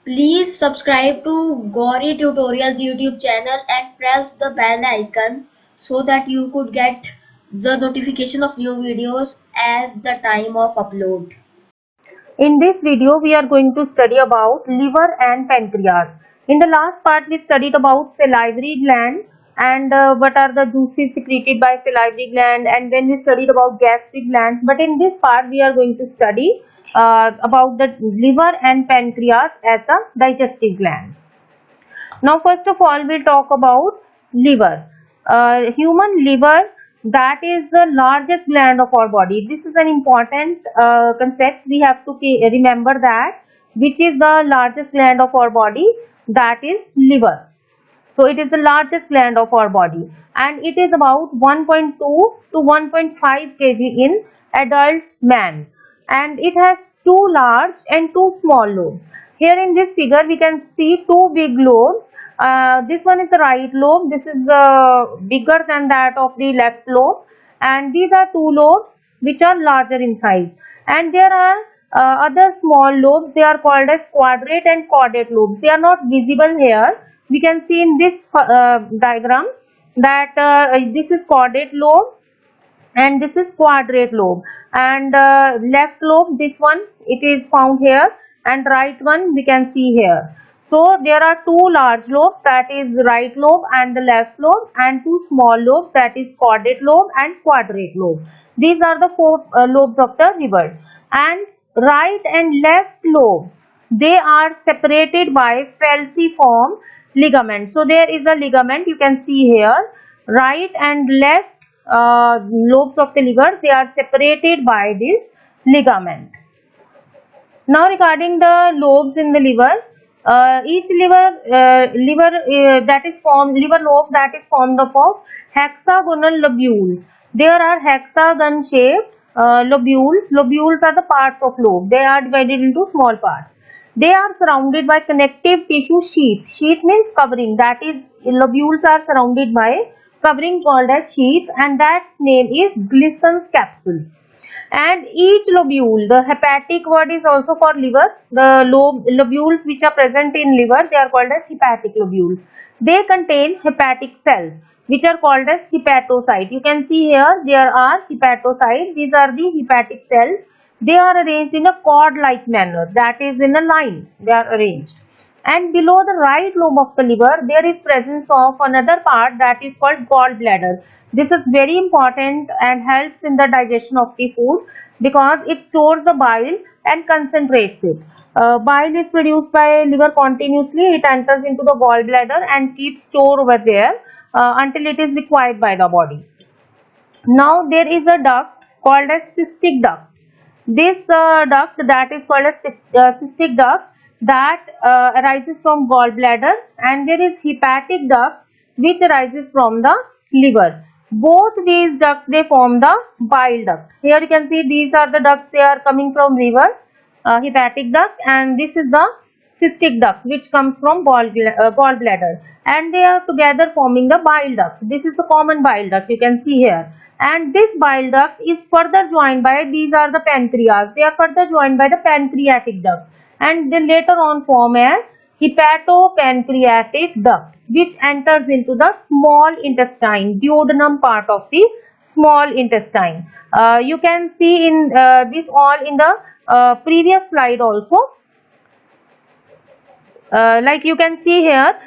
Please subscribe to Gauri Tutorials YouTube channel and press the bell icon so that you could get the notification of new videos as the time of upload. In this video, we are going to study about liver and pancreas. In the last part, we studied about salivary gland and what are the juices secreted by salivary gland, and then we studied about gastric gland. But in this part, we are going to study about the liver and pancreas as the digestive glands. Now, first of all, we'll talk about liver. Human liver, that is the largest gland of our body. This is an important concept. We have to remember that, which is the largest gland of our body, that is liver. So it is the largest gland of our body, and it is about 1.2 to 1.5 kg in adult man, and it has two large and two small lobes. Here in this figure we can see two big lobes. This one is the right lobe. This is bigger than that of the left lobe, and these are two lobes which are larger in size, and there are other small lobes. They are called as quadrate and caudate lobes. They are not visible here. We can see in this diagram that this is caudate lobe and this is quadrate lobe, and left lobe, this one, it is found here, and right one we can see here. So there are two large lobes, that is right lobe and the left lobe, and two small lobes, that is caudate lobe and quadrate lobe. These are the four lobes of the liver, and right and left lobes, they are separated by falciform ligament. So there is a ligament, you can see here, right and left lobes of the liver, they are separated by this ligament. Now regarding the lobes in the liver, each liver lobe that is formed of hexagonal lobules. There are hexagon shaped lobules. Lobules are the parts of lobe. They are divided into small parts. They are surrounded by connective tissue sheath. Sheath means covering. That is, lobules are surrounded by covering called as sheath, and that name is Glisson's capsule. And each lobule, the hepatic word is also for liver. The lobules which are present in liver, they are called as hepatic lobules. They contain hepatic cells which are called as hepatocyte. You can see here there are hepatocytes. These are the hepatic cells. They are arranged in a cord-like manner, that is in a line they are arranged. And below the right lobe of the liver, there is presence of another part that is called gallbladder. This is very important and helps in the digestion of the food because it stores the bile and concentrates it. Bile is produced by liver continuously. It enters into the gallbladder and keeps store over there until it is required by the body. Now there is a duct called as cystic duct. This duct that is called as cystic duct, that arises from gallbladder, and there is hepatic duct which arises from the liver. Both these ducts, they form the bile duct. Here you can see these are the ducts, they are coming from liver, hepatic duct, and this is the cystic duct which comes from gallbladder, and they are together forming the bile duct. This is the common bile duct, you can see here, and this bile duct is further joined by, these are the pancreas, they are further joined by the pancreatic duct, and then later on form as hepatopancreatic duct which enters into the small intestine, duodenum part of the small intestine. You can see in this all in the previous slide also. Like you can see here,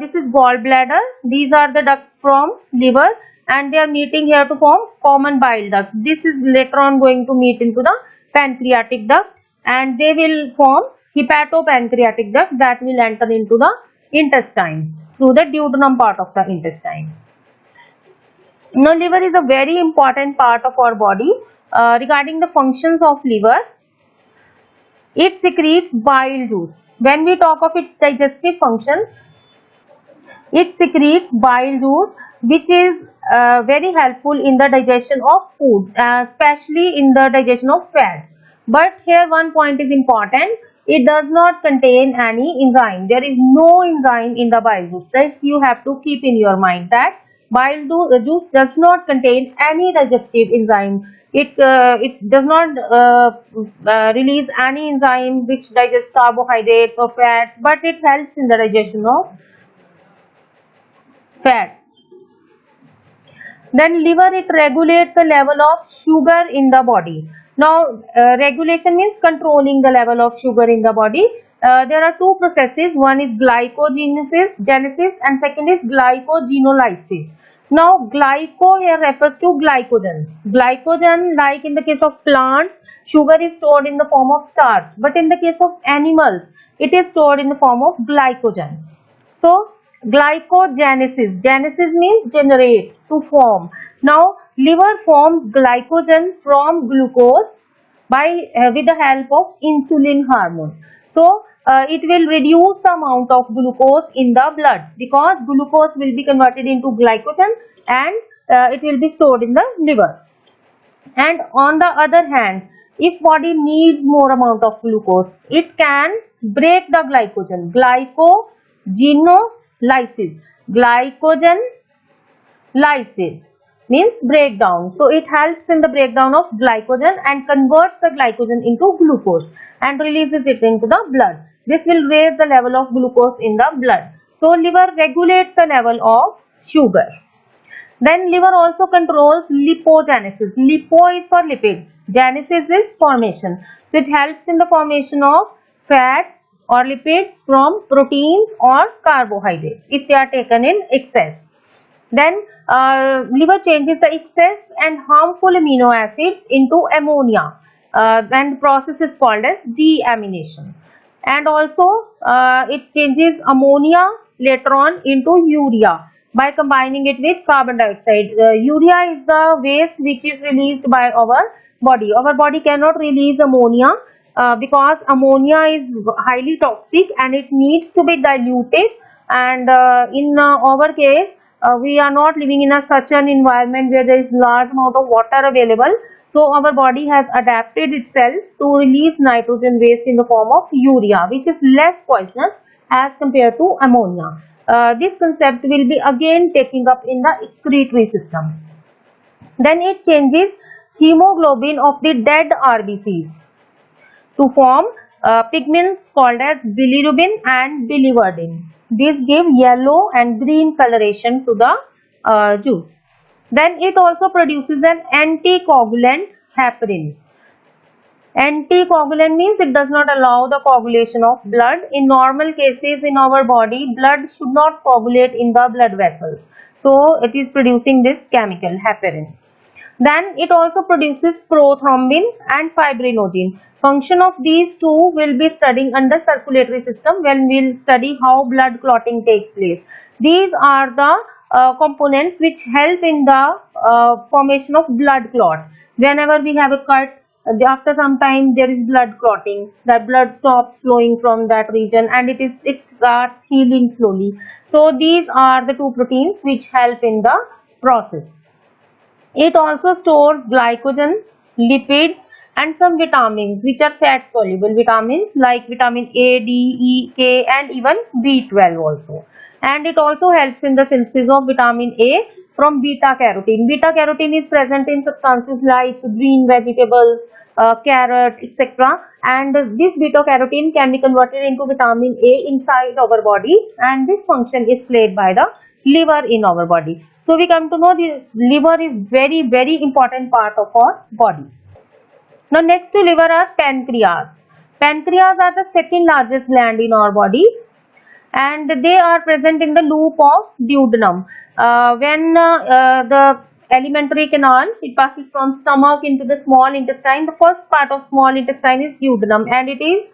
this is gallbladder, these are the ducts from liver, and they are meeting here to form common bile duct. This is later on going to meet into the pancreatic duct, and they will form hepatopancreatic duct that will enter into the intestine through the duodenum part of the intestine. Now liver is a very important part of our body. Regarding the functions of liver, it secretes bile juice. When we talk of its digestive function, it secretes bile juice which is very helpful in the digestion of food, especially in the digestion of fats. But here one point is important, it does not contain any enzyme. There is no enzyme in the bile juice. This you have to keep in your mind, that Juice does not contain any digestive enzyme. It does not release any enzyme which digests carbohydrates or fat, but it helps in the digestion of fats. Then liver, it regulates the level of sugar in the body. Now regulation means controlling the level of sugar in the body. There are two processes. One is glycogenesis genesis and second is glycogenolysis. Now glyco here refers to glycogen. Glycogen, like in the case of plants, sugar is stored in the form of starch, but in the case of animals, it is stored in the form of glycogen. So glycogenesis, genesis means generate, to form. Now liver forms glycogen from glucose by with the help of insulin hormone. So it will reduce the amount of glucose in the blood because glucose will be converted into glycogen and it will be stored in the liver. And on the other hand, if body needs more amount of glucose, it can break the glycogen. Glycogenolysis. Glycogen lysis means breakdown. So it helps in the breakdown of glycogen and converts the glycogen into glucose and releases it into the blood. This will raise the level of glucose in the blood. So liver regulates the level of sugar. Then liver also controls lipogenesis. Lipo is for lipid. Genesis is formation. So it helps in the formation of fats or lipids from proteins or carbohydrates if they are taken in excess. Then liver changes the excess and harmful amino acids into ammonia. Then the process is called as deamination. And also it changes ammonia later on into urea by combining it with carbon dioxide. Urea is the waste which is released by our body. Our body cannot release ammonia because ammonia is highly toxic and it needs to be diluted. And in our case, we are not living in such an environment where there is large amount of water available. So our body has adapted itself to release nitrogen waste in the form of urea, which is less poisonous as compared to ammonia. This concept will be again taken up in the excretory system. Then it changes hemoglobin of the dead RBCs to form pigments called as bilirubin and biliverdin. These give yellow and green coloration to the juice. Then it also produces an anticoagulant heparin. Anticoagulant means it does not allow the coagulation of blood. In normal cases in our body, blood should not coagulate in the blood vessels. So it is producing this chemical heparin. Then it also produces prothrombin and fibrinogen. Function of these two will be studying under circulatory system when we will study how blood clotting takes place. These are the components which help in the formation of blood clot. Whenever we have a cut, after some time there is blood clotting. That blood stops flowing from that region and it starts healing slowly. So these are the two proteins which help in the process. It also stores glycogen, lipids and some vitamins which are fat soluble vitamins like vitamin A, D, E, K and even B12 also. And it also helps in the synthesis of vitamin A from beta carotene. Beta carotene is present in substances like green vegetables, carrot, etc. And this beta carotene can be converted into vitamin A inside our body, and this function is played by the liver in our body. So we come to know this liver is very important part of our body. Now next to liver are pancreas. Pancreas are the second largest gland in our body and they are present in the loop of duodenum. When the alimentary canal, it passes from stomach into the small intestine. The first part of small intestine is duodenum and it is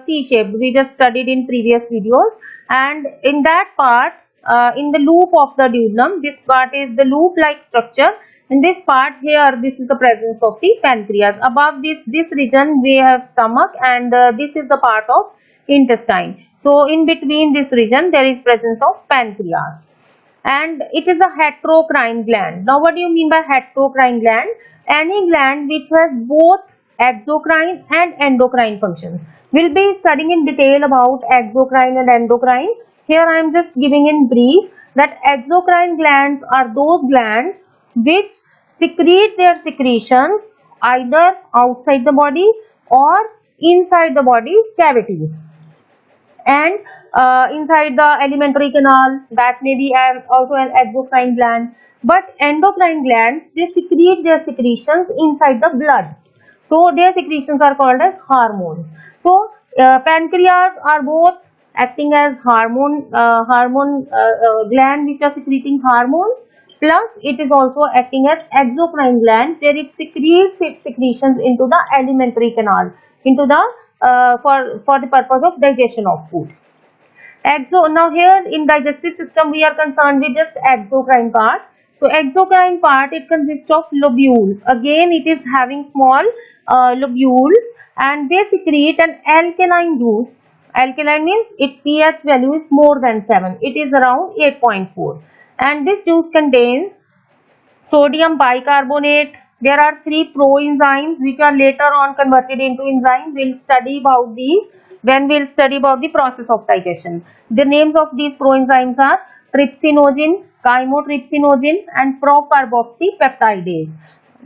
C-shaped. We just studied in previous videos, and in that part, in the loop of the duodenum, this part is the loop-like structure. In this part here, this is the presence of the pancreas. Above this region, we have stomach, and this is the part of intestine. So in between this region, there is presence of pancreas. And it is a heterocrine gland. Now what do you mean by heterocrine gland? Any gland which has both exocrine and endocrine functions. We'll be studying in detail about exocrine and endocrine. Here I am just giving in brief. that exocrine glands are those glands which secrete their secretions either outside the body or inside the body cavity, and inside the alimentary canal, that may be also an exocrine gland. But endocrine glands, they secrete their secretions inside the blood, so their secretions are called as hormones. So pancreas are both acting as hormone gland which are secreting hormones, plus it is also acting as exocrine gland where it secretes its secretions into the alimentary canal, into the for the purpose of digestion of food. Now here in digestive system we are concerned with just exocrine part. So exocrine part, it consists of lobules. Again it is having small lobules, and they secrete an alkaline juice. Alkaline means its pH value is more than 7. It is around 8.4, and this juice contains sodium bicarbonate. There are 3 proenzymes which are later on converted into enzymes. We'll study about these when we'll study about the process of digestion. The names of these proenzymes are trypsinogen, chymotrypsinogen, and procarboxypeptidase.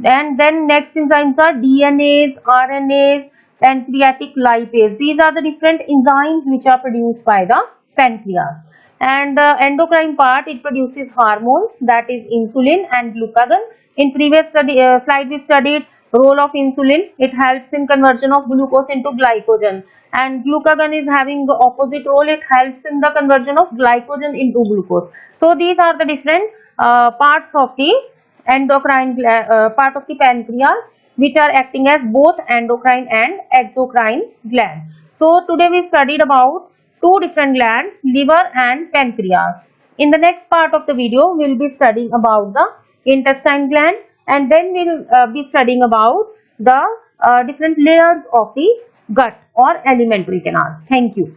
And then next enzymes are DNase, RNase, pancreatic lipase. These are the different enzymes which are produced by the pancreas. And the endocrine part, it produces hormones, that is insulin and glucagon. In previous slide we studied role of insulin. It helps in conversion of glucose into glycogen, and glucagon is having the opposite role. It helps in the conversion of glycogen into glucose. So these are the different parts of the endocrine part of the pancreas which are acting as both endocrine and exocrine gland. So today we studied about 2 different glands, liver and pancreas. In the next part of the video we will be studying about the intestine gland, and then we will be studying about the different layers of the gut or alimentary canal. Thank you.